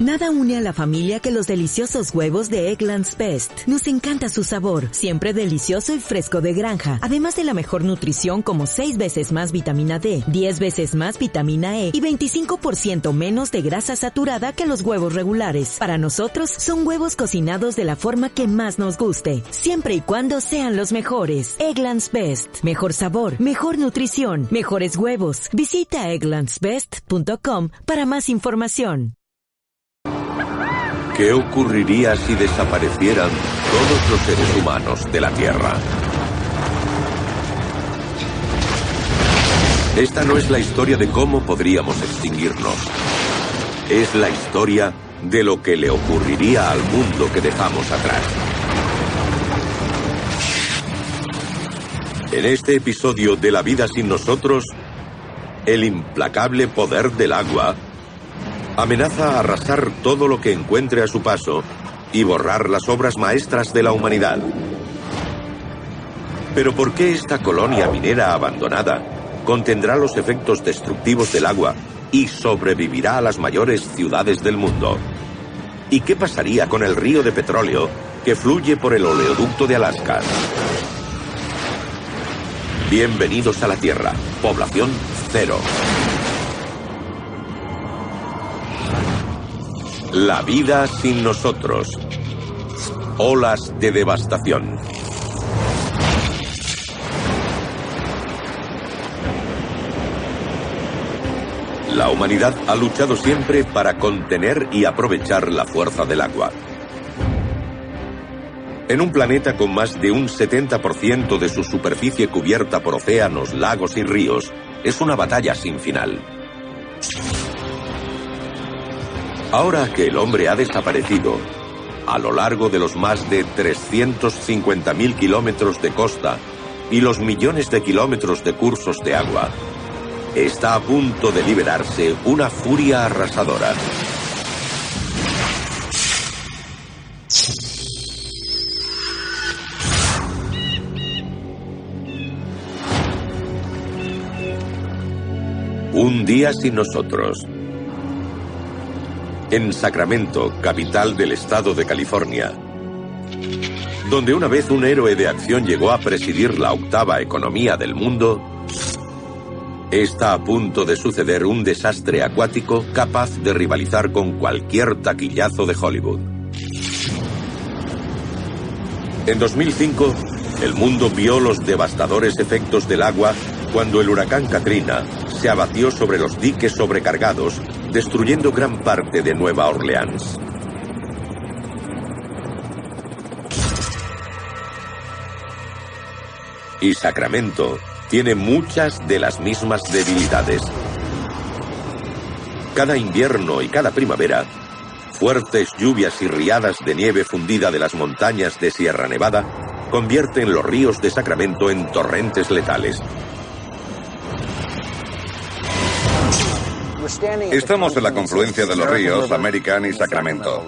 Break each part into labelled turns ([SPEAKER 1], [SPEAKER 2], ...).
[SPEAKER 1] Nada une a la familia que los deliciosos huevos de Eggland's Best. Nos encanta su sabor, siempre delicioso y fresco de granja, además de la mejor nutrición como 6 veces más vitamina D, 10 veces más vitamina E y 25% menos de grasa saturada que los huevos regulares. Para nosotros, son huevos cocinados de la forma que más nos guste, siempre y cuando sean los mejores. Eggland's Best. Mejor sabor, mejor nutrición, mejores huevos. Visita egglandsbest.com para más información.
[SPEAKER 2] ¿Qué ocurriría si desaparecieran todos los seres humanos de la Tierra? Esta no es la historia de cómo podríamos extinguirnos. Es la historia de lo que le ocurriría al mundo que dejamos atrás. En este episodio de La vida sin nosotros, el implacable poder del agua amenaza a arrasar todo lo que encuentre a su paso y borrar las obras maestras de la humanidad. Pero ¿por qué esta colonia minera abandonada contendrá los efectos destructivos del agua y sobrevivirá a las mayores ciudades del mundo? ¿Y qué pasaría con el río de petróleo que fluye por el oleoducto de Alaska? Bienvenidos a la Tierra, población cero. La vida sin nosotros. Olas de devastación. La humanidad ha luchado siempre para contener y aprovechar la fuerza del agua. En un planeta con más de un 70% de su superficie cubierta por océanos, lagos y ríos, es una batalla sin final. Ahora que el hombre ha desaparecido, a lo largo de los más de 350.000 kilómetros de costa y los millones de kilómetros de cursos de agua, está a punto de liberarse una furia arrasadora. Un día sin nosotros. En Sacramento, capital del estado de California, donde una vez un héroe de acción llegó a presidir la 8ª economía del mundo, está a punto de suceder un desastre acuático capaz de rivalizar con cualquier taquillazo de Hollywood. En 2005, el mundo vio los devastadores efectos del agua cuando el huracán Katrina se abatió sobre los diques sobrecargados, destruyendo gran parte de Nueva Orleans. Y Sacramento tiene muchas de las mismas debilidades. Cada invierno y cada primavera, fuertes lluvias y riadas de nieve fundida de las montañas de Sierra Nevada convierten los ríos de Sacramento en torrentes letales.
[SPEAKER 3] Estamos en la confluencia de los ríos American y Sacramento.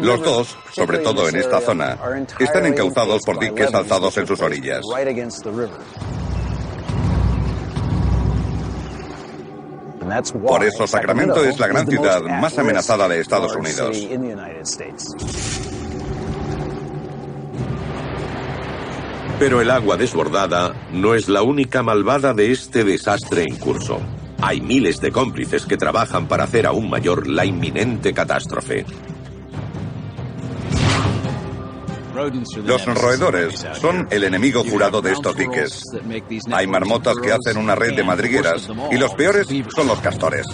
[SPEAKER 3] Los dos, sobre todo en esta zona, están encauzados por diques alzados en sus orillas. Por eso Sacramento es la gran ciudad más amenazada de Estados Unidos.
[SPEAKER 2] Pero el agua desbordada no es la única malvada de este desastre en curso. Hay miles de cómplices que trabajan para hacer aún mayor la inminente catástrofe.
[SPEAKER 3] Los roedores son el enemigo jurado de estos diques. Hay marmotas que hacen una red de madrigueras y los peores son los castores.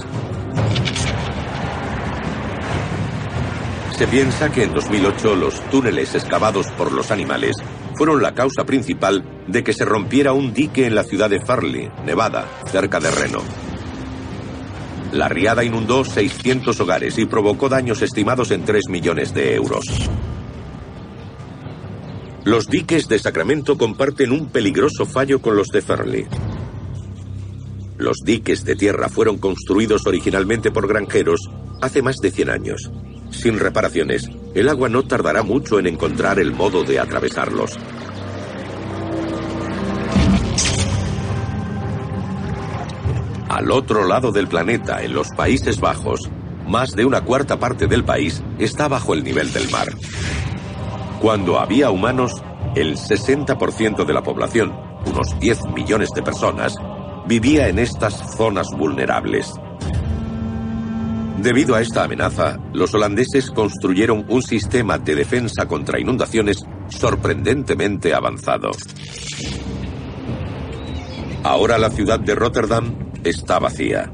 [SPEAKER 2] Se piensa que en 2008 los túneles excavados por los animales fueron la causa principal de que se rompiera un dique en la ciudad de Farley, Nevada, cerca de Reno. La riada inundó 600 hogares y provocó daños estimados en 3 millones de euros. Los diques de Sacramento comparten un peligroso fallo con los de Farley. Los diques de tierra fueron construidos originalmente por granjeros hace más de 100 años. Sin reparaciones, el agua no tardará mucho en encontrar el modo de atravesarlos. Al otro lado del planeta, en los Países Bajos, más de una cuarta parte del país está bajo el nivel del mar. Cuando había humanos, el 60% de la población, unos 10 millones de personas, vivía en estas zonas vulnerables. Debido a esta amenaza, los holandeses construyeron un sistema de defensa contra inundaciones sorprendentemente avanzado. Ahora la ciudad de Rotterdam está vacía.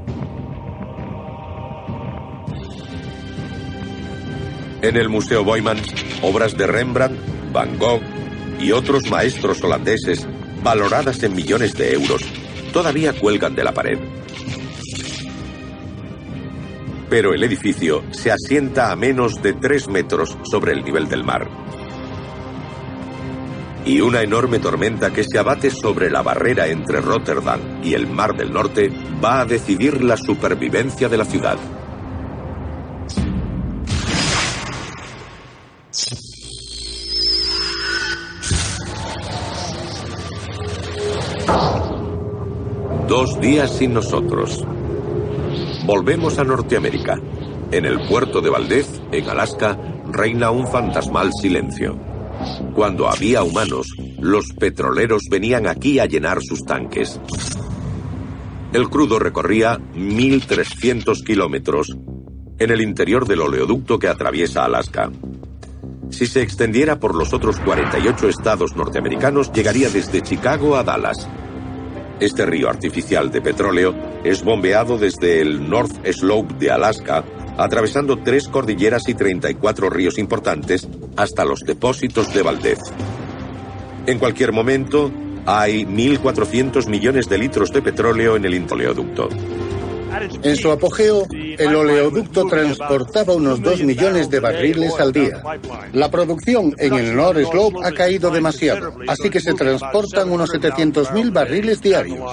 [SPEAKER 2] En el Museo Boijmans, obras de Rembrandt, Van Gogh y otros maestros holandeses, valoradas en millones de euros, todavía cuelgan de la pared. Pero el edificio se asienta a menos de 3 metros sobre el nivel del mar. Y una enorme tormenta que se abate sobre la barrera entre Rotterdam y el Mar del Norte va a decidir la supervivencia de la ciudad. Dos días sin nosotros. Volvemos a Norteamérica. En el puerto de Valdez, en Alaska, reina un fantasmal silencio. Cuando había humanos, los petroleros venían aquí a llenar sus tanques. El crudo recorría 1.300 kilómetros en el interior del oleoducto que atraviesa Alaska. Si se extendiera por los otros 48 estados norteamericanos, llegaría desde Chicago a Dallas. Este río artificial de petróleo es bombeado desde el North Slope de Alaska, atravesando 3 cordilleras y 34 ríos importantes hasta los depósitos de Valdez. En cualquier momento, hay 1.400 millones de litros de petróleo en el oleoducto.
[SPEAKER 4] En su apogeo, el oleoducto transportaba unos 2 millones de barriles al día. La producción en el North Slope ha caído demasiado, así que se transportan unos 700.000 barriles diarios.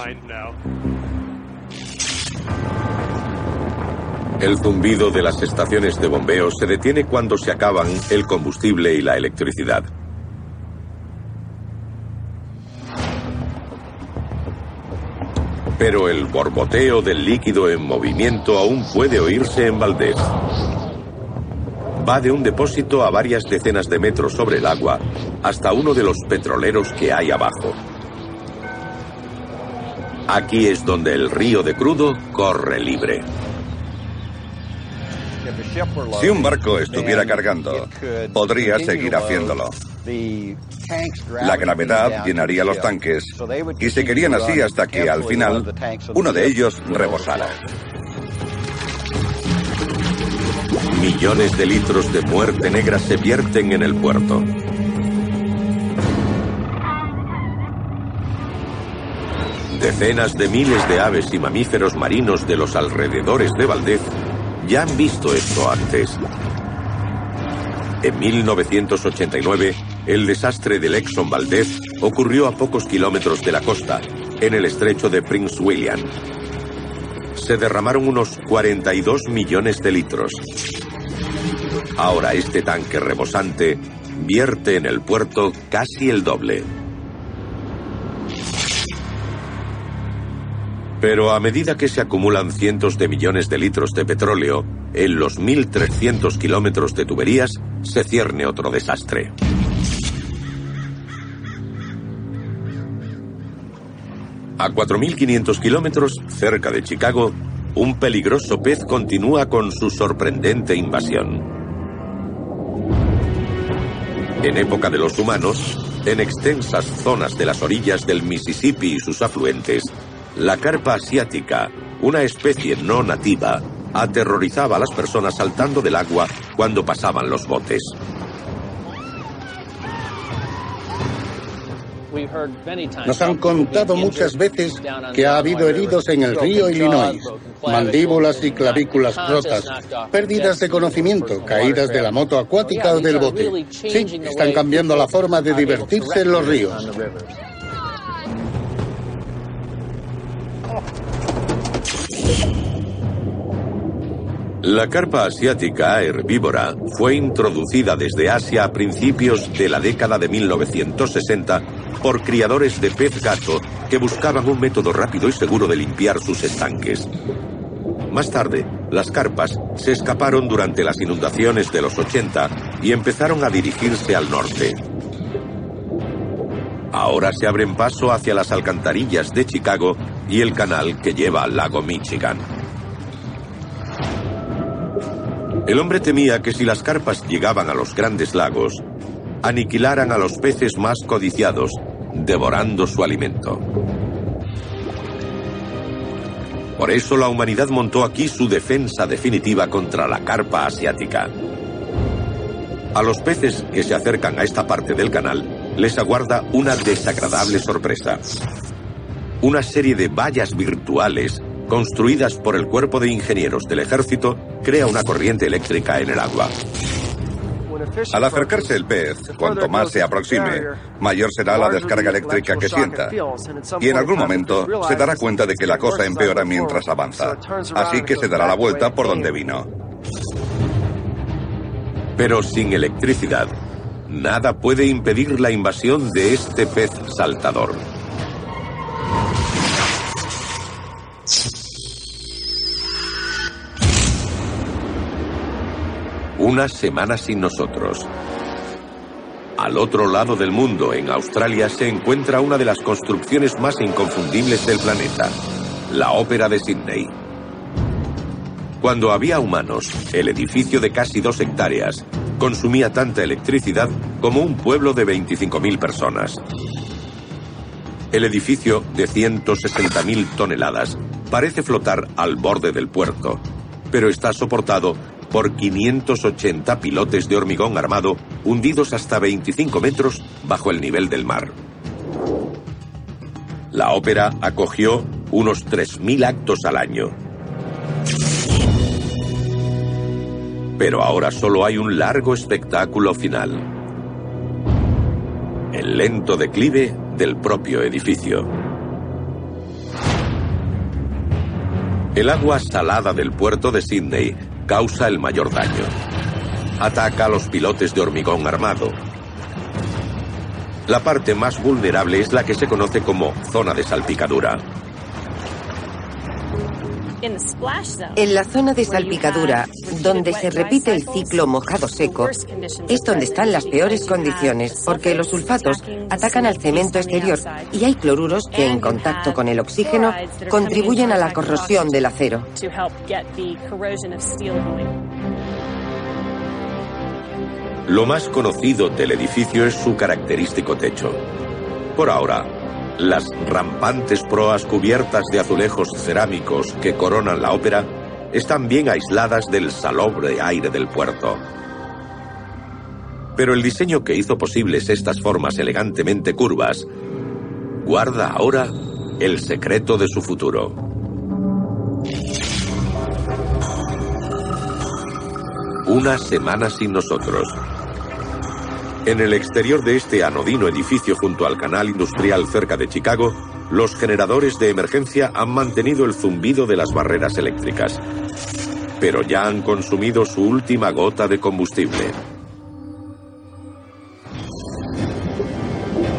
[SPEAKER 2] El zumbido de las estaciones de bombeo se detiene cuando se acaban el combustible y la electricidad. Pero el borboteo del líquido en movimiento aún puede oírse en Valdez. Va de un depósito a varias decenas de metros sobre el agua hasta uno de los petroleros que hay abajo. Aquí es donde el río de crudo corre libre.
[SPEAKER 3] Si un barco estuviera cargando, podría seguir haciéndolo. La gravedad llenaría los tanques y seguirían así hasta que, al final, uno de ellos rebosara.
[SPEAKER 2] Millones de litros de muerte negra se vierten en el puerto. Decenas de miles de aves y mamíferos marinos de los alrededores de Valdez ya han visto esto antes. En 1989, el desastre del Exxon Valdez ocurrió a pocos kilómetros de la costa, en el estrecho de Prince William. Se derramaron unos 42 millones de litros. Ahora este tanque rebosante vierte en el puerto casi el doble. Pero a medida que se acumulan cientos de millones de litros de petróleo, en los 1.300 kilómetros de tuberías se cierne otro desastre. A 4.500 kilómetros, cerca de Chicago, un peligroso pez continúa con su sorprendente invasión. En época de los humanos, en extensas zonas de las orillas del Mississippi y sus afluentes, la carpa asiática, una especie no nativa, aterrorizaba a las personas saltando del agua cuando pasaban los botes.
[SPEAKER 4] Nos han contado muchas veces que ha habido heridos en el río Illinois, mandíbulas y clavículas rotas, pérdidas de conocimiento, caídas de la moto acuática o del bote. Sí, están cambiando la forma de divertirse en los ríos.
[SPEAKER 2] La carpa asiática herbívora fue introducida desde Asia a principios de la década de 1960 por criadores de pez gato que buscaban un método rápido y seguro de limpiar sus estanques. Más tarde, las carpas se escaparon durante las inundaciones de los 80 y empezaron a dirigirse al norte. Ahora se abren paso hacia las alcantarillas de Chicago y el canal que lleva al lago Michigan. El hombre temía que si las carpas llegaban a los grandes lagos, aniquilaran a los peces más codiciados, devorando su alimento. Por eso la humanidad montó aquí su defensa definitiva contra la carpa asiática. A los peces que se acercan a esta parte del canal les aguarda una desagradable sorpresa. Una serie de vallas virtuales construidas por el cuerpo de ingenieros del ejército crea una corriente eléctrica en el agua.
[SPEAKER 3] Al acercarse el pez, cuanto más se aproxime, mayor será la descarga eléctrica que sienta. Y en algún momento se dará cuenta de que la cosa empeora mientras avanza. Así que se dará la vuelta por donde vino.
[SPEAKER 2] Pero sin electricidad, nada puede impedir la invasión de este pez saltador. Una semana sin nosotros. Al otro lado del mundo, en Australia, se encuentra una de las construcciones más inconfundibles del planeta, la Ópera de Sídney. Cuando había humanos, el edificio de casi 2 hectáreas consumía tanta electricidad como un pueblo de 25.000 personas. El edificio, de 160.000 toneladas, parece flotar al borde del puerto, pero está soportado por 580 pilotes de hormigón armado hundidos hasta 25 metros bajo el nivel del mar. La ópera acogió unos 3.000 actos al año. Pero ahora solo hay un largo espectáculo final: el lento declive del propio edificio. El agua salada del puerto de Sídney causa el mayor daño. Ataca a los pilotes de hormigón armado. La parte más vulnerable es la que se conoce como zona de salpicadura.
[SPEAKER 5] En la zona de salpicadura, donde se repite el ciclo mojado-seco, es donde están las peores condiciones, porque los sulfatos atacan al cemento exterior y hay cloruros que, en contacto con el oxígeno, contribuyen a la corrosión del acero.
[SPEAKER 2] Lo más conocido del edificio es su característico techo. Por ahora, las rampantes proas cubiertas de azulejos cerámicos que coronan la ópera están bien aisladas del salobre aire del puerto. Pero el diseño que hizo posibles estas formas elegantemente curvas guarda ahora el secreto de su futuro. Una semana sin nosotros. En el exterior de este anodino edificio junto al canal industrial cerca de Chicago, los generadores de emergencia han mantenido el zumbido de las barreras eléctricas. Pero ya han consumido su última gota de combustible.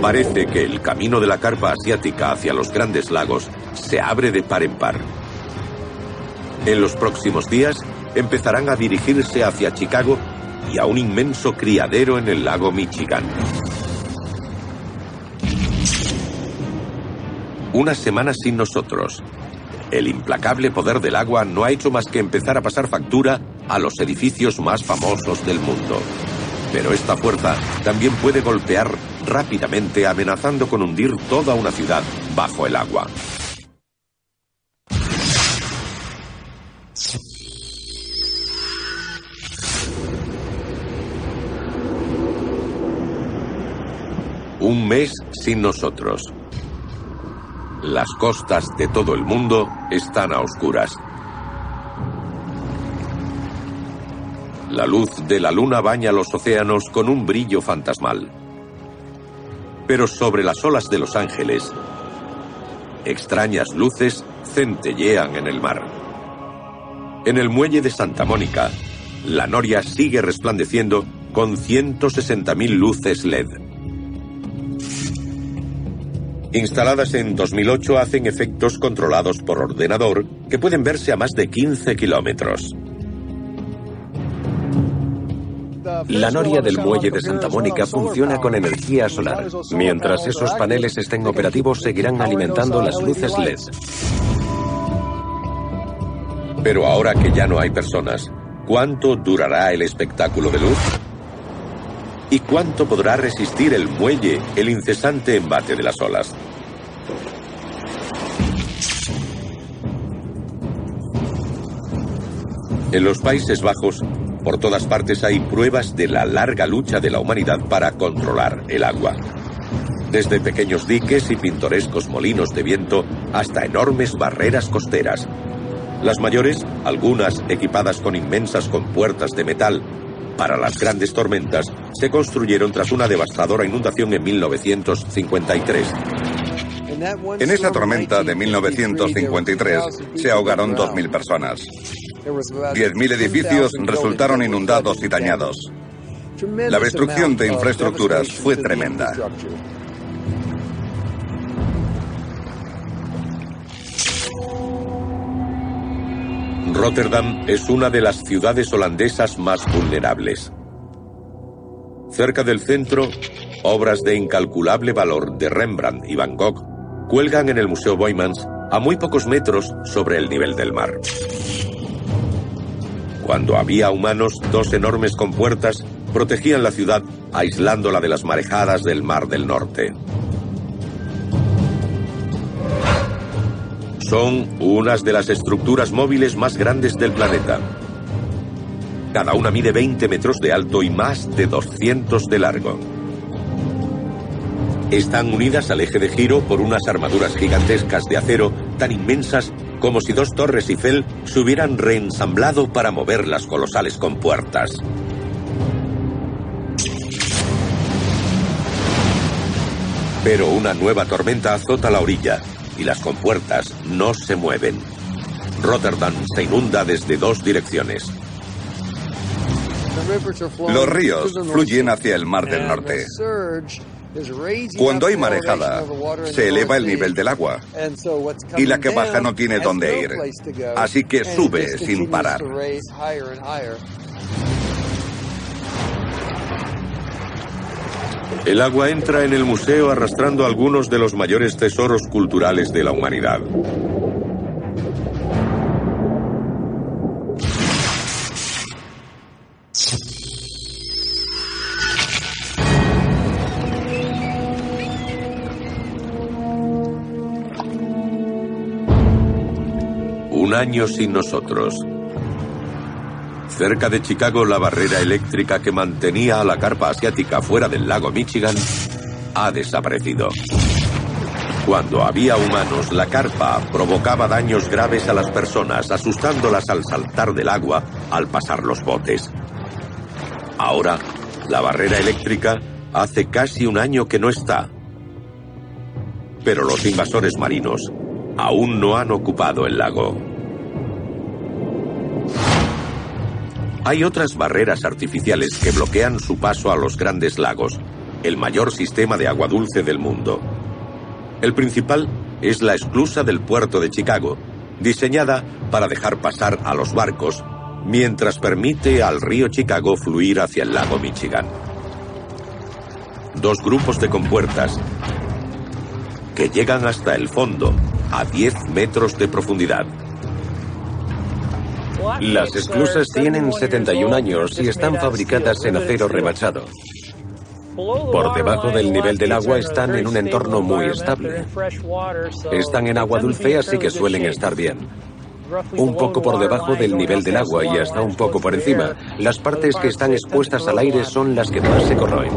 [SPEAKER 2] Parece que el camino de la carpa asiática hacia los grandes lagos se abre de par en par. En los próximos días empezarán a dirigirse hacia Chicago y a un inmenso criadero en el lago Michigan. Una semana sin nosotros. El implacable poder del agua no ha hecho más que empezar a pasar factura a los edificios más famosos del mundo. Pero esta fuerza también puede golpear rápidamente, amenazando con hundir toda una ciudad bajo el agua. Un mes sin nosotros. Las costas de todo el mundo están a oscuras. La luz de la luna baña los océanos con un brillo fantasmal. Pero sobre las olas de Los Ángeles, extrañas luces centellean en el mar. En el muelle de Santa Mónica, la noria sigue resplandeciendo con 160.000 luces LED. Instaladas en 2008, hacen efectos controlados por ordenador que pueden verse a más de 15 kilómetros.
[SPEAKER 6] La noria del muelle de Santa Mónica funciona con energía solar. Mientras esos paneles estén operativos, seguirán alimentando las luces LED.
[SPEAKER 2] Pero ahora que ya no hay personas, ¿cuánto durará el espectáculo de luz? ¿Y cuánto podrá resistir el muelle el incesante embate de las olas? En los Países Bajos, por todas partes hay pruebas de la larga lucha de la humanidad para controlar el agua. Desde pequeños diques y pintorescos molinos de viento hasta enormes barreras costeras. Las mayores, algunas equipadas con inmensas compuertas de metal para las grandes tormentas, se construyeron tras una devastadora inundación en 1953.
[SPEAKER 3] En esa tormenta de 1953 se ahogaron 2.000 personas. 10.000 edificios resultaron inundados y dañados. La destrucción de infraestructuras fue tremenda.
[SPEAKER 2] Rotterdam es una de las ciudades holandesas más vulnerables. Cerca del centro, obras de incalculable valor de Rembrandt y Van Gogh cuelgan en el Museo Boijmans a muy pocos metros sobre el nivel del mar. Cuando había humanos, 2 enormes compuertas protegían la ciudad, aislándola de las marejadas del Mar del Norte. Son unas de las estructuras móviles más grandes del planeta. Cada una mide 20 metros de alto y más de 200 de largo. Están unidas al eje de giro por unas armaduras gigantescas de acero tan inmensas como si 2 torres Eiffel se hubieran reensamblado para mover las colosales compuertas. Pero una nueva tormenta azota la orilla y las compuertas no se mueven. Rotterdam se inunda desde 2 direcciones.
[SPEAKER 3] Los ríos fluyen hacia el Mar del Norte. Cuando hay marejada, se eleva el nivel del agua y la que baja no tiene dónde ir, así que sube sin parar.
[SPEAKER 2] El agua entra en el museo arrastrando algunos de los mayores tesoros culturales de la humanidad. Un año sin nosotros. Cerca de Chicago, la barrera eléctrica que mantenía a la carpa asiática fuera del lago Michigan ha desaparecido. Cuando había humanos, la carpa provocaba daños graves a las personas, asustándolas al saltar del agua al pasar los botes. Ahora, la barrera eléctrica hace casi un año que no está. Pero los invasores marinos aún no han ocupado el lago. Hay otras barreras artificiales que bloquean su paso a los Grandes Lagos, el mayor sistema de agua dulce del mundo. El principal es la esclusa del puerto de Chicago, diseñada para dejar pasar a los barcos, mientras permite al río Chicago fluir hacia el lago Michigan. 2 grupos de compuertas que llegan hasta el fondo, a 10 metros de profundidad.
[SPEAKER 6] Las esclusas tienen 71 años y están fabricadas en acero remachado. Por debajo del nivel del agua están en un entorno muy estable. Están en agua dulce, así que suelen estar bien. Un poco por debajo del nivel del agua y hasta un poco por encima. Las partes que están expuestas al aire son las que más se corroen.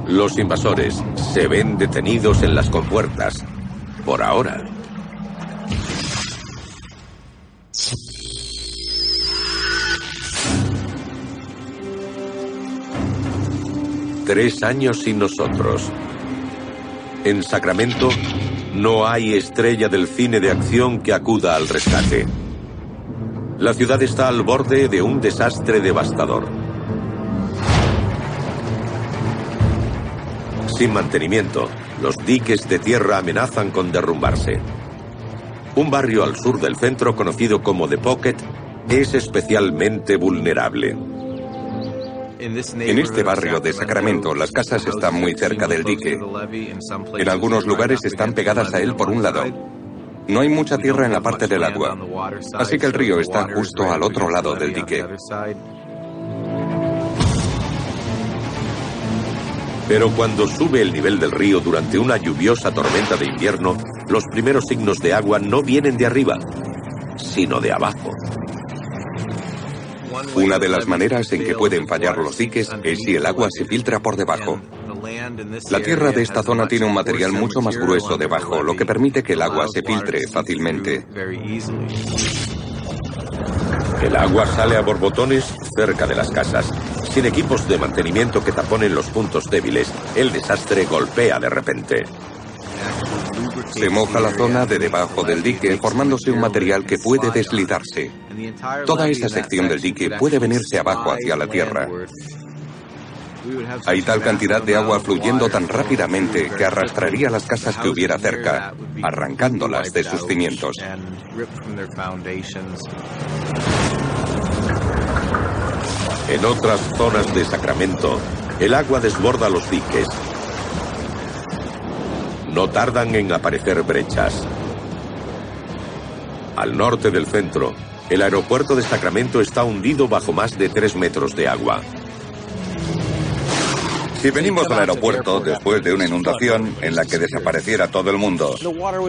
[SPEAKER 2] Los invasores se ven detenidos en las compuertas, por ahora. Tres años sin nosotros. En Sacramento no hay estrella del cine de acción que acuda al rescate. La ciudad está al borde de un desastre devastador. Sin mantenimiento, Los diques de tierra amenazan con derrumbarse. Un barrio al sur del centro, conocido como The Pocket, es especialmente vulnerable.
[SPEAKER 3] En este barrio de Sacramento, las casas están muy cerca del dique. En algunos lugares están pegadas a él por un lado. No hay mucha tierra en la parte del agua, así que el río está justo al otro lado del dique.
[SPEAKER 2] Pero cuando sube el nivel del río durante una lluviosa tormenta de invierno, los primeros signos de agua no vienen de arriba, sino de abajo.
[SPEAKER 3] Una de las maneras en que pueden fallar los diques es si el agua se filtra por debajo. La tierra de esta zona tiene un material mucho más grueso debajo, lo que permite que el agua se filtre fácilmente.
[SPEAKER 2] El agua sale a borbotones cerca de las casas. Sin equipos de mantenimiento que taponen los puntos débiles, el desastre golpea de repente.
[SPEAKER 3] Se moja la zona de debajo del dique, formándose un material que puede deslizarse. Toda esa sección del dique puede venirse abajo hacia la tierra. Hay tal cantidad de agua fluyendo tan rápidamente que arrastraría las casas que hubiera cerca, arrancándolas de sus cimientos.
[SPEAKER 2] En otras zonas de Sacramento, el agua desborda los diques. No tardan en aparecer brechas. Al norte del centro, el aeropuerto de Sacramento está hundido bajo más de 3 metros de agua.
[SPEAKER 3] Si venimos al aeropuerto después de una inundación en la que desapareciera todo el mundo,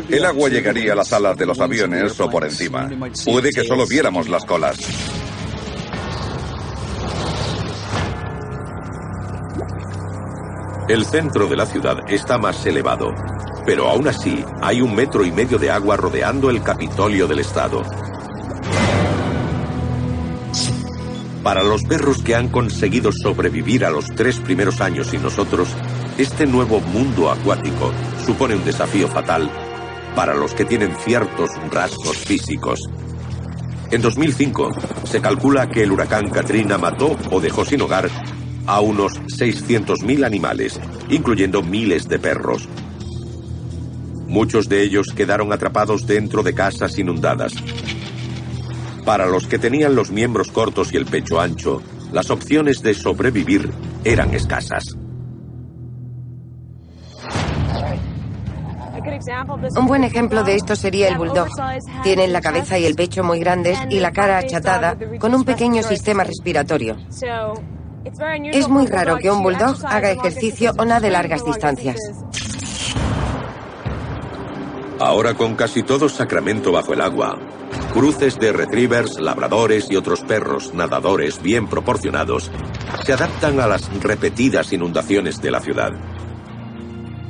[SPEAKER 3] el agua llegaría a las alas de los aviones o por encima. Puede que solo viéramos las colas.
[SPEAKER 2] El centro de la ciudad está más elevado, pero aún así hay 1,5 metros de agua rodeando el Capitolio del Estado. Para los perros que han conseguido sobrevivir a los 3 primeros años sin nosotros, este nuevo mundo acuático supone un desafío fatal para los que tienen ciertos rasgos físicos. En 2005, se calcula que el huracán Katrina mató o dejó sin hogar a unos 600.000 animales, incluyendo miles de perros. Muchos de ellos quedaron atrapados dentro de casas inundadas. Para los que tenían los miembros cortos y el pecho ancho, las opciones de sobrevivir eran escasas.
[SPEAKER 5] Un buen ejemplo de esto sería el bulldog. Tienen la cabeza y el pecho muy grandes y la cara achatada, con un pequeño sistema respiratorio. Es muy raro que un bulldog haga ejercicio o nade largas distancias.
[SPEAKER 2] Ahora, con casi todo Sacramento bajo el agua, cruces de retrievers, labradores y otros perros nadadores bien proporcionados se adaptan a las repetidas inundaciones de la ciudad.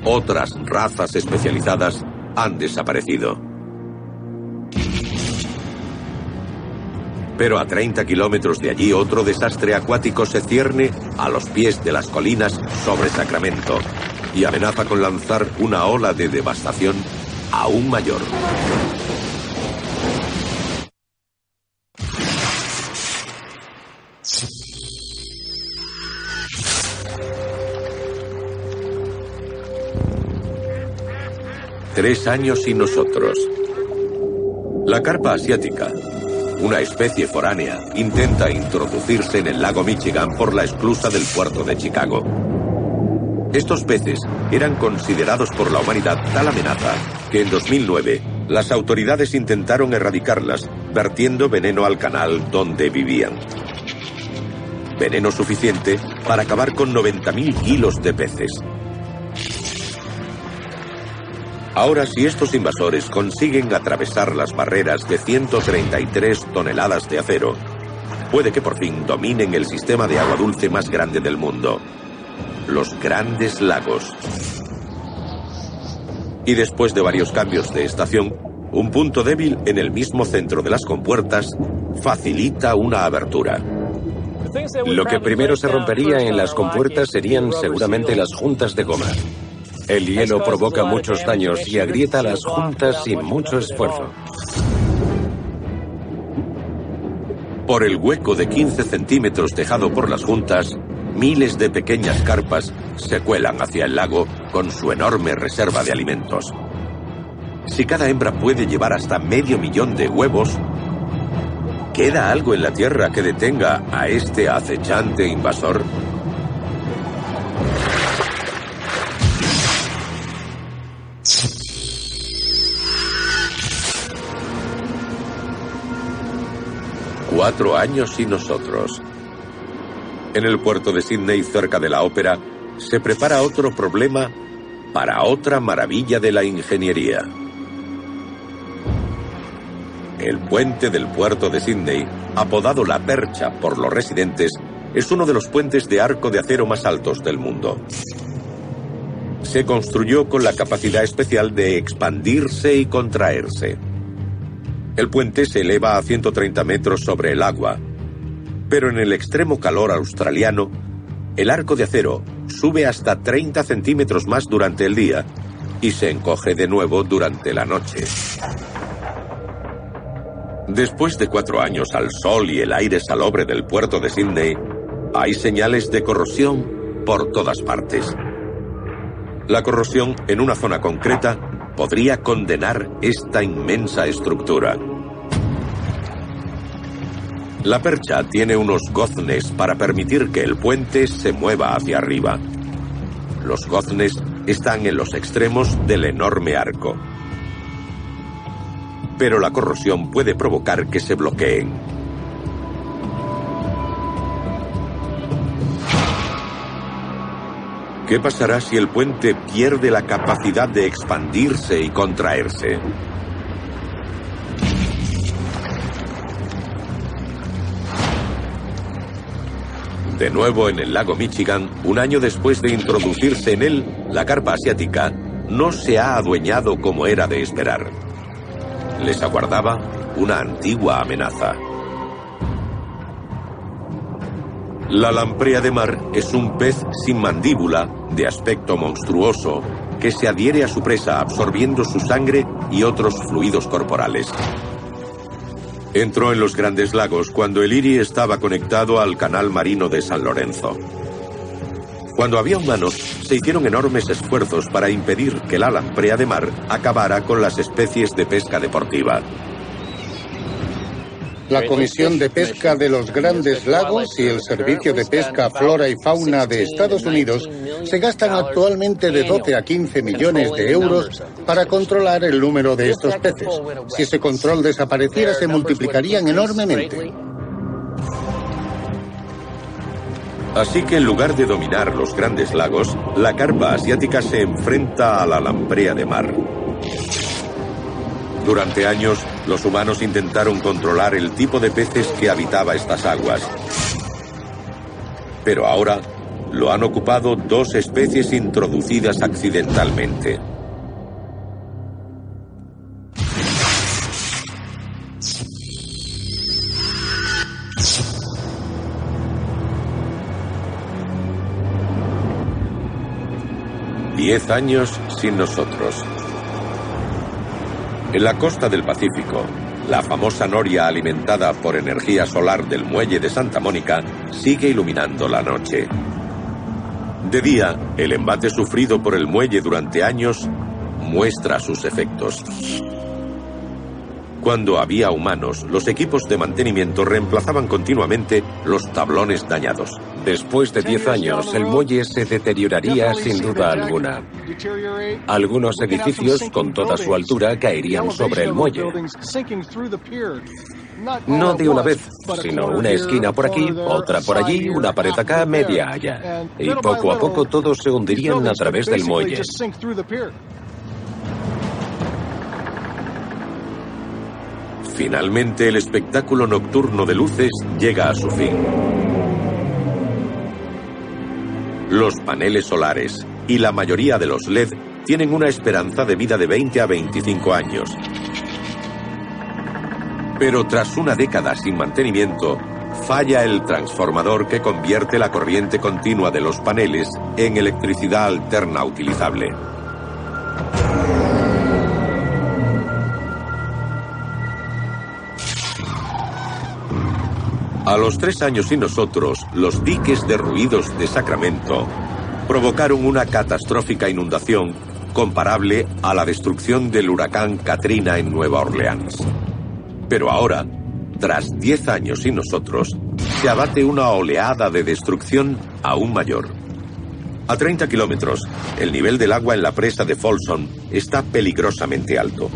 [SPEAKER 2] Otras razas especializadas han desaparecido. Pero a 30 kilómetros de allí otro desastre acuático se cierne a los pies de las colinas sobre Sacramento y amenaza con lanzar una ola de devastación aún mayor. Tres años sin nosotros. La carpa asiática, una especie foránea, intenta introducirse en el lago Michigan por la esclusa del puerto de Chicago. Estos peces eran considerados por la humanidad tal amenaza que en 2009 las autoridades intentaron erradicarlas, vertiendo veneno al canal donde vivían. Veneno suficiente para acabar con 90.000 kilos de peces. Ahora, si estos invasores consiguen atravesar las barreras de 133 toneladas de acero, puede que por fin dominen el sistema de agua dulce más grande del mundo, los Grandes Lagos. Y después de varios cambios de estación, un punto débil en el mismo centro de las compuertas facilita una abertura.
[SPEAKER 6] Lo que primero se rompería en las compuertas serían seguramente las juntas de goma. El hielo provoca muchos daños y agrieta las juntas sin mucho esfuerzo.
[SPEAKER 2] Por el hueco de 15 centímetros dejado por las juntas, miles de pequeñas carpas se cuelan hacia el lago con su enorme reserva de alimentos. Si cada hembra puede llevar hasta 500.000 de huevos, ¿queda algo en la Tierra que detenga a este acechante invasor? Cuatro años y nosotros. En el puerto de Sídney, cerca de la ópera, se prepara otro problema para otra maravilla de la ingeniería. El puente del puerto de Sídney, apodado La Percha por los residentes, es uno de los puentes de arco de acero más altos del mundo. Se construyó con la capacidad especial de expandirse y contraerse. El puente se eleva a 130 metros sobre el agua, pero en el extremo calor australiano, el arco de acero sube hasta 30 centímetros más durante el día y se encoge de nuevo durante la noche. Después de 4 años al sol y el aire salobre del puerto de Sídney, hay señales de corrosión por todas partes. La corrosión en una zona concreta podría condenar esta inmensa estructura. La Percha tiene unos goznes para permitir que el puente se mueva hacia arriba. Los goznes están en los extremos del enorme arco. Pero la corrosión puede provocar que se bloqueen. ¿Qué pasará si el puente pierde la capacidad de expandirse y contraerse? De nuevo en el lago Michigan, un año después de introducirse en él, la carpa asiática no se ha adueñado como era de esperar. Les aguardaba una antigua amenaza. La lamprea de mar es un pez sin mandíbula, de aspecto monstruoso, que se adhiere a su presa absorbiendo su sangre y otros fluidos corporales. Entró en los Grandes Lagos cuando el Erie estaba conectado al canal marino de San Lorenzo. Cuando había humanos, se hicieron enormes esfuerzos para impedir que la lamprea de mar acabara con las especies de pesca deportiva.
[SPEAKER 4] La Comisión de Pesca de los Grandes Lagos y el Servicio de Pesca, Flora y Fauna de Estados Unidos se gastan actualmente de 12 a 15 millones de euros para controlar el número de estos peces. Si ese control desapareciera, se multiplicarían enormemente.
[SPEAKER 2] Así que en lugar de dominar los Grandes Lagos, la carpa asiática se enfrenta a la lamprea de mar. Durante años, los humanos intentaron controlar el tipo de peces que habitaba estas aguas. Pero ahora lo han ocupado 2 especies introducidas accidentalmente. Diez años sin nosotros. En la costa del Pacífico, la famosa noria alimentada por energía solar del muelle de Santa Mónica sigue iluminando la noche. De día, el embate sufrido por el muelle durante años muestra sus efectos. Cuando había humanos, los equipos de mantenimiento reemplazaban continuamente los tablones dañados.
[SPEAKER 6] Después de 10 años, el muelle se deterioraría sin duda alguna. Algunos edificios, con toda su altura, caerían sobre el muelle. No de una vez, sino una esquina por aquí, otra por allí, una pared acá, media allá. Y poco a poco todos se hundirían a través del muelle.
[SPEAKER 2] Finalmente, el espectáculo nocturno de luces llega a su fin. Los paneles solares y la mayoría de los LED tienen una esperanza de vida de 20 a 25 años. Pero tras una década sin mantenimiento, falla el transformador que convierte la corriente continua de los paneles en electricidad alterna utilizable. A los 3 años y nosotros, los diques derruidos de Sacramento provocaron una catastrófica inundación comparable a la destrucción del huracán Katrina en Nueva Orleans. Pero ahora, tras 10 años y nosotros, se abate una oleada de destrucción aún mayor. A 30 kilómetros, el nivel del agua en la presa de Folsom está peligrosamente alto.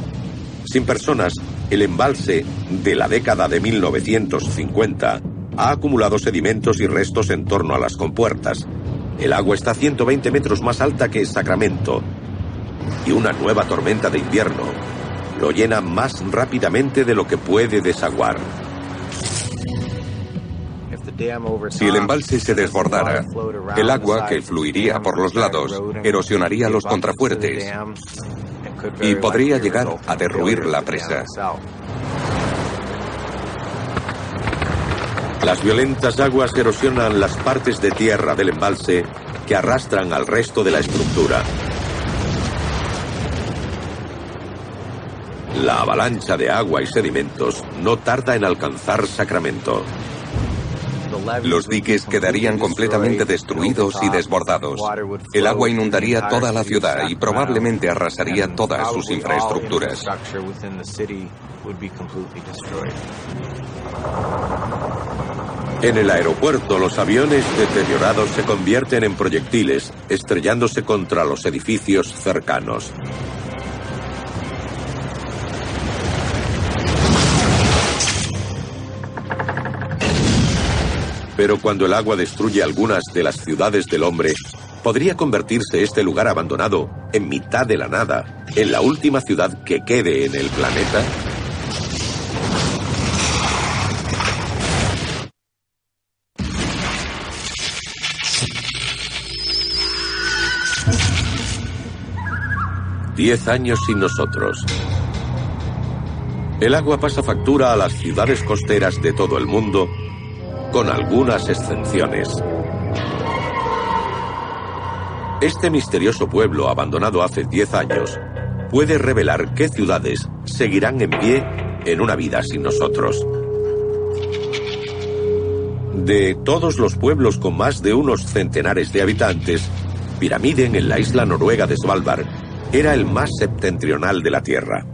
[SPEAKER 2] Sin personas, el embalse de la década de 1950 ha acumulado sedimentos y restos en torno a las compuertas. El agua está 120 metros más alta que Sacramento, y una nueva tormenta de invierno lo llena más rápidamente de lo que puede desaguar.
[SPEAKER 3] Si el embalse se desbordara, el agua que fluiría por los lados erosionaría los contrafuertes y podría llegar a derruir la presa.
[SPEAKER 2] Las violentas aguas erosionan las partes de tierra del embalse que arrastran al resto de la estructura. La avalancha de agua y sedimentos no tarda en alcanzar Sacramento.
[SPEAKER 3] Los diques quedarían completamente destruidos y desbordados. El agua inundaría toda la ciudad y probablemente arrasaría todas sus infraestructuras.
[SPEAKER 2] En el aeropuerto, los aviones deteriorados se convierten en proyectiles, estrellándose contra los edificios cercanos. Pero cuando el agua destruye algunas de las ciudades del hombre, podría convertirse este lugar abandonado en mitad de la nada, en la última ciudad que quede en el planeta. Diez años sin nosotros. El agua pasa factura a las ciudades costeras de todo el mundo, con algunas excepciones. Este misterioso pueblo, abandonado hace 10 años, puede revelar qué ciudades seguirán en pie en una vida sin nosotros. De todos los pueblos con más de unos centenares de habitantes, Pyramiden, en la isla noruega de Svalbard, era el más septentrional de la Tierra.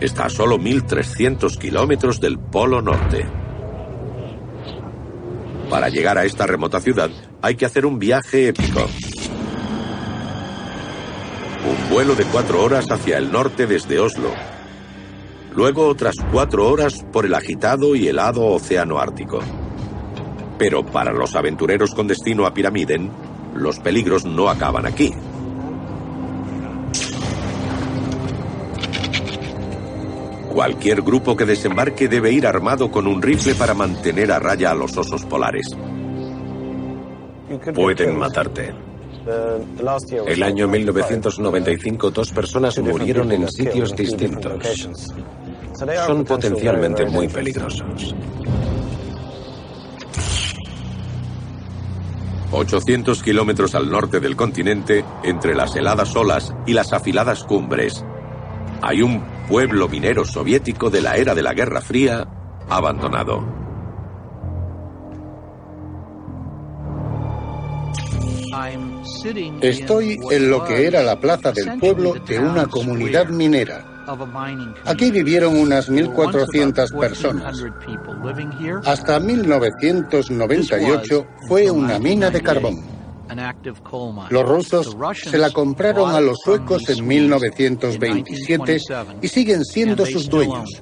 [SPEAKER 2] Está a solo 1.300 kilómetros del Polo Norte. Para llegar a esta remota ciudad hay que hacer un viaje épico. Un vuelo de 4 horas hacia el norte desde Oslo. Luego otras 4 horas por el agitado y helado océano Ártico. Pero para los aventureros con destino a Pyramiden, los peligros no acaban aquí. Cualquier grupo que desembarque debe ir armado con un rifle para mantener a raya a los osos polares.
[SPEAKER 6] Pueden matarte. El año 1995, 2 personas murieron en sitios distintos. Son potencialmente muy peligrosos.
[SPEAKER 2] 800 kilómetros al norte del continente, entre las heladas olas y las afiladas cumbres, hay un pueblo minero soviético de la era de la Guerra Fría abandonado.
[SPEAKER 4] Estoy en lo que era la plaza del pueblo de una comunidad minera. Aquí vivieron unas 1.400 personas. Hasta 1998 fue una mina de carbón. Los rusos se la compraron a los suecos en 1927 y siguen siendo sus dueños.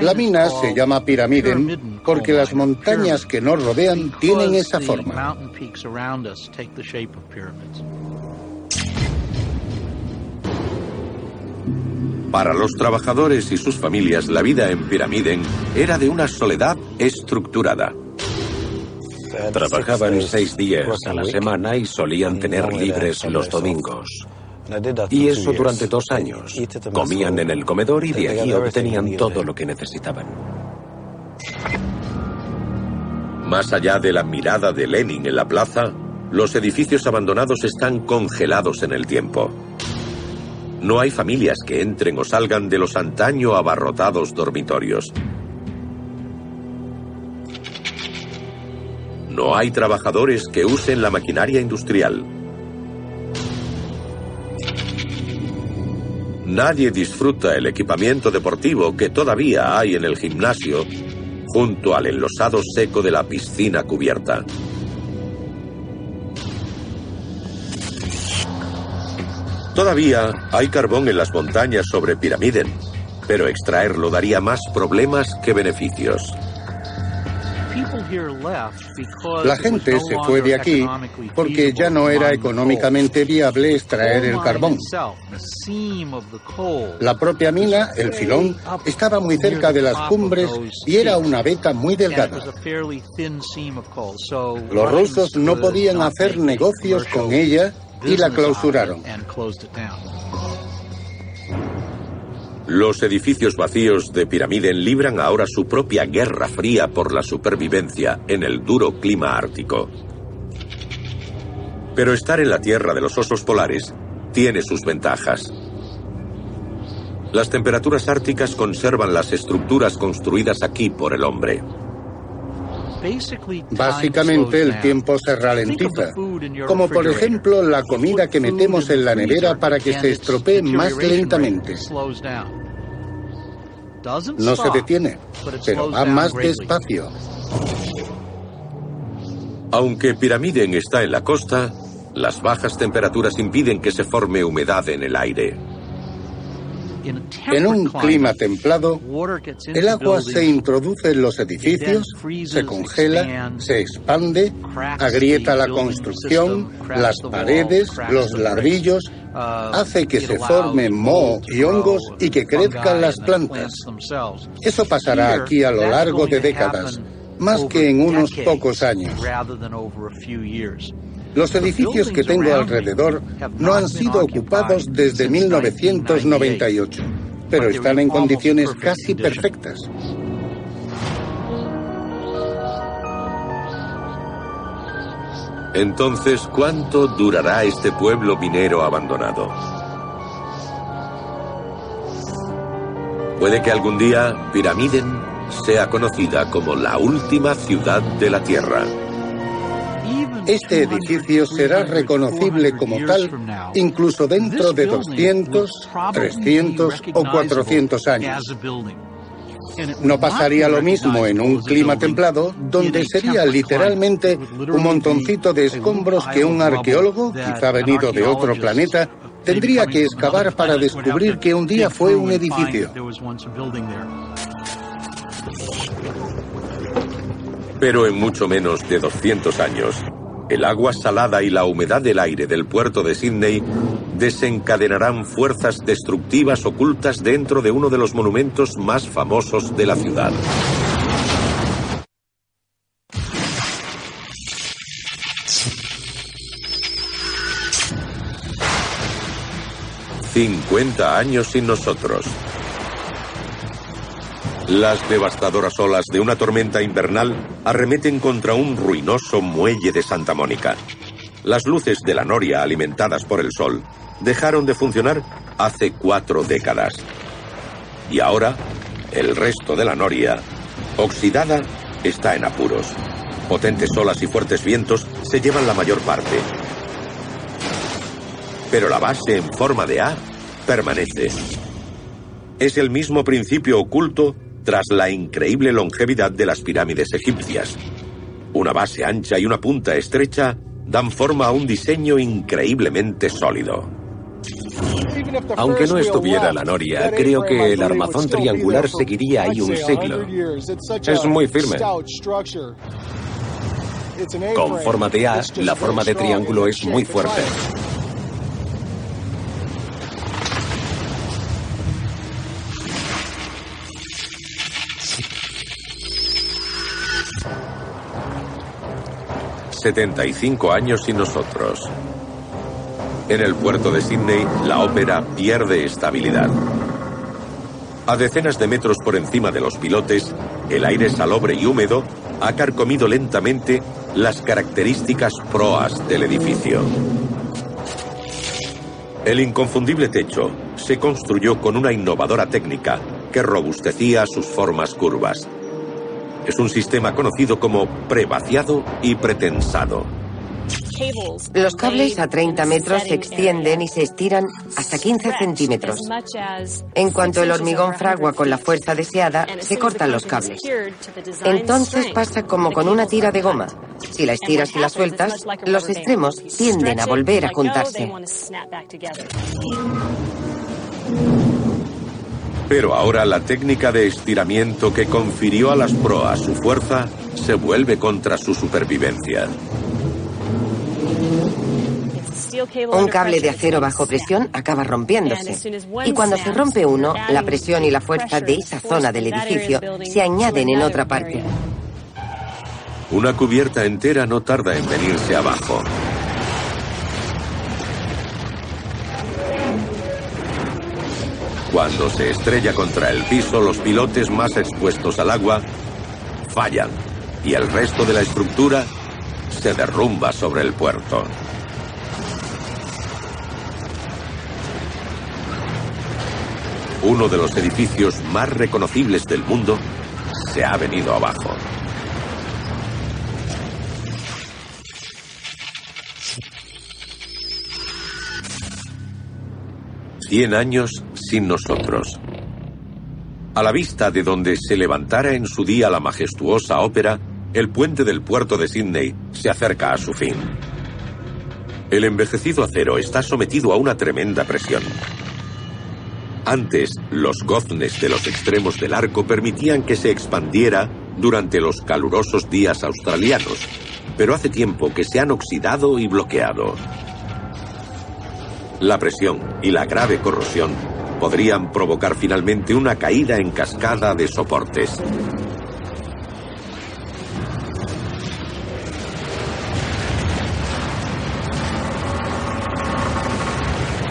[SPEAKER 4] La mina se llama Pyramiden porque las montañas que nos rodean tienen esa forma.
[SPEAKER 2] Para los trabajadores y sus familias, la vida en Pyramiden era de una soledad estructurada.
[SPEAKER 6] Trabajaban 6 días a la semana y solían tener libres los domingos. Y eso durante 2 años. Comían en el comedor y de allí obtenían todo lo que necesitaban.
[SPEAKER 2] Más allá de la mirada de Lenin en la plaza, los edificios abandonados están congelados en el tiempo. No hay familias que entren o salgan de los antaño abarrotados dormitorios. No hay trabajadores que usen la maquinaria industrial. Nadie disfruta el equipamiento deportivo que todavía hay en el gimnasio, junto al enlosado seco de la piscina cubierta. Todavía hay carbón en las montañas sobre Pyramiden, pero extraerlo daría más problemas que beneficios.
[SPEAKER 4] La gente se fue de aquí porque ya no era económicamente viable extraer el carbón. La propia mina, el filón, estaba muy cerca de las cumbres y era una veta muy delgada. Los rusos no podían hacer negocios con ella y la clausuraron.
[SPEAKER 2] Los edificios vacíos de Pyramiden libran ahora su propia guerra fría por la supervivencia en el duro clima ártico. Pero estar en la tierra de los osos polares tiene sus ventajas. Las temperaturas árticas conservan las estructuras construidas aquí por el hombre.
[SPEAKER 4] Básicamente el tiempo se ralentiza, como por ejemplo la comida que metemos en la nevera para que se estropee más lentamente. No se detiene, pero va más despacio.
[SPEAKER 2] Aunque Pyramiden está en la costa, las bajas temperaturas impiden que se forme humedad en el aire.
[SPEAKER 4] En un clima templado, el agua se introduce en los edificios, se congela, se expande, agrieta la construcción, las paredes, los ladrillos, hace que se formen moho y hongos y que crezcan las plantas. Eso pasará aquí a lo largo de décadas, más que en unos pocos años. Los edificios que tengo alrededor no han sido ocupados desde 1998, pero están en condiciones casi perfectas.
[SPEAKER 2] Entonces, ¿cuánto durará este pueblo minero abandonado? Puede que algún día Pyramiden sea conocida como la última ciudad de la Tierra.
[SPEAKER 4] Este edificio será reconocible como tal incluso dentro de 200, 300 o 400 años. No pasaría lo mismo en un clima templado, donde sería literalmente un montoncito de escombros que un arqueólogo, quizá venido de otro planeta, tendría que excavar para descubrir que un día fue un edificio.
[SPEAKER 2] Pero en mucho menos de 200 años, el agua salada y la humedad del aire del puerto de Sídney desencadenarán fuerzas destructivas ocultas dentro de uno de los monumentos más famosos de la ciudad. «50 años sin nosotros». Las devastadoras olas de una tormenta invernal arremeten contra un ruinoso muelle de Santa Mónica. Las luces de la noria alimentadas por el sol dejaron de funcionar hace 4 décadas. Y ahora, el resto de la noria, oxidada, está en apuros. Potentes olas y fuertes vientos se llevan la mayor parte. Pero la base en forma de A permanece. Es el mismo principio oculto tras la increíble longevidad de las pirámides egipcias. Una base ancha y una punta estrecha dan forma a un diseño increíblemente sólido.
[SPEAKER 6] Aunque no estuviera la noria, creo que el armazón triangular seguiría ahí un siglo. Es muy firme. Con forma de A, la forma de triángulo es muy fuerte.
[SPEAKER 2] «75 años sin nosotros». En el puerto de Sídney, la ópera pierde estabilidad. A decenas de metros por encima de los pilotes, el aire salobre y húmedo ha carcomido lentamente las características proas del edificio. El inconfundible techo se construyó con una innovadora técnica que robustecía sus formas curvas. Es un sistema conocido como prevaciado y pretensado.
[SPEAKER 5] Los cables a 30 metros se extienden y se estiran hasta 15 centímetros. En cuanto el hormigón fragua con la fuerza deseada, se cortan los cables. Entonces pasa como con una tira de goma. Si la estiras y la sueltas, los extremos tienden a volver a juntarse.
[SPEAKER 2] Pero ahora la técnica de estiramiento que confirió a las proas su fuerza se vuelve contra su supervivencia.
[SPEAKER 5] Un cable de acero bajo presión acaba rompiéndose. Y cuando se rompe uno, la presión y la fuerza de esa zona del edificio se añaden en otra parte.
[SPEAKER 2] Una cubierta entera no tarda en venirse abajo. Cuando se estrella contra el piso, los pilotes más expuestos al agua fallan y el resto de la estructura se derrumba sobre el puerto. Uno de los edificios más reconocibles del mundo se ha venido abajo. «100 años sin nosotros». A la vista de donde se levantara en su día la majestuosa ópera, el puente del puerto de Sídney se acerca a su fin. El envejecido acero está sometido a una tremenda presión. Antes, los goznes de los extremos del arco permitían que se expandiera durante los calurosos días australianos, pero hace tiempo que se han oxidado y bloqueado. La presión y la grave corrosión podrían provocar finalmente una caída en cascada de soportes.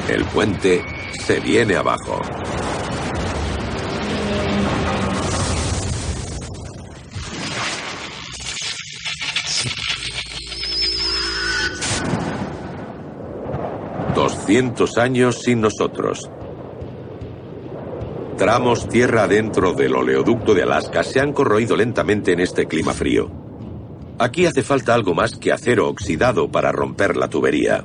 [SPEAKER 2] El puente se viene abajo. «200 años sin nosotros». Tramos tierra adentro del oleoducto de Alaska se han corroído lentamente en este clima frío. Aquí hace falta algo más que acero oxidado para romper la tubería.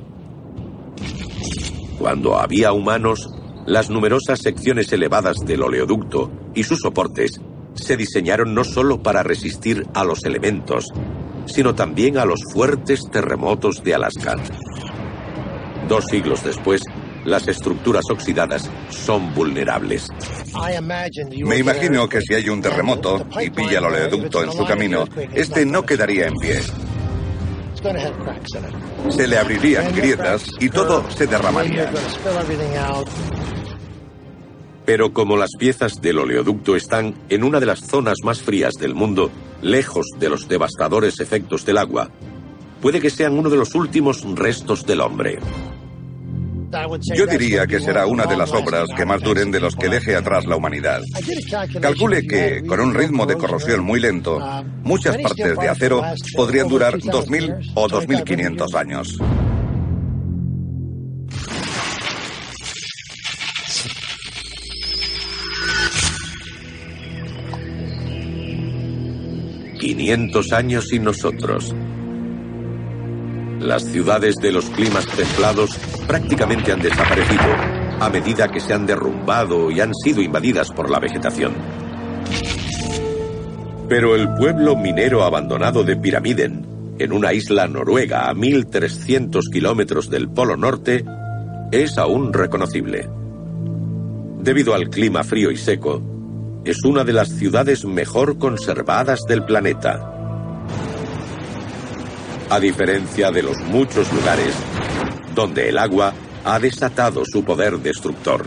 [SPEAKER 2] Cuando había humanos, las numerosas secciones elevadas del oleoducto y sus soportes se diseñaron no solo para resistir a los elementos, sino también a los fuertes terremotos de Alaska. 2 siglos después, las estructuras oxidadas son vulnerables.
[SPEAKER 3] Me imagino que si hay un terremoto y pilla el oleoducto en su camino, este no quedaría en pie. Se le abrirían grietas y todo se derramaría.
[SPEAKER 2] Pero como las piezas del oleoducto están en una de las zonas más frías del mundo, lejos de los devastadores efectos del agua, puede que sean uno de los últimos restos del hombre.
[SPEAKER 3] Yo diría que será una de las obras que más duren de los que deje atrás la humanidad. Calcule que, con un ritmo de corrosión muy lento, muchas partes de acero podrían durar 2.000 o 2.500 años.
[SPEAKER 2] «500 años sin nosotros». Las ciudades de los climas templados prácticamente han desaparecido a medida que se han derrumbado y han sido invadidas por la vegetación. Pero el pueblo minero abandonado de Pyramiden, en una isla noruega a 1.300 kilómetros del Polo Norte, es aún reconocible. Debido al clima frío y seco, es una de las ciudades mejor conservadas del planeta. A diferencia de los muchos lugares donde el agua ha desatado su poder destructor.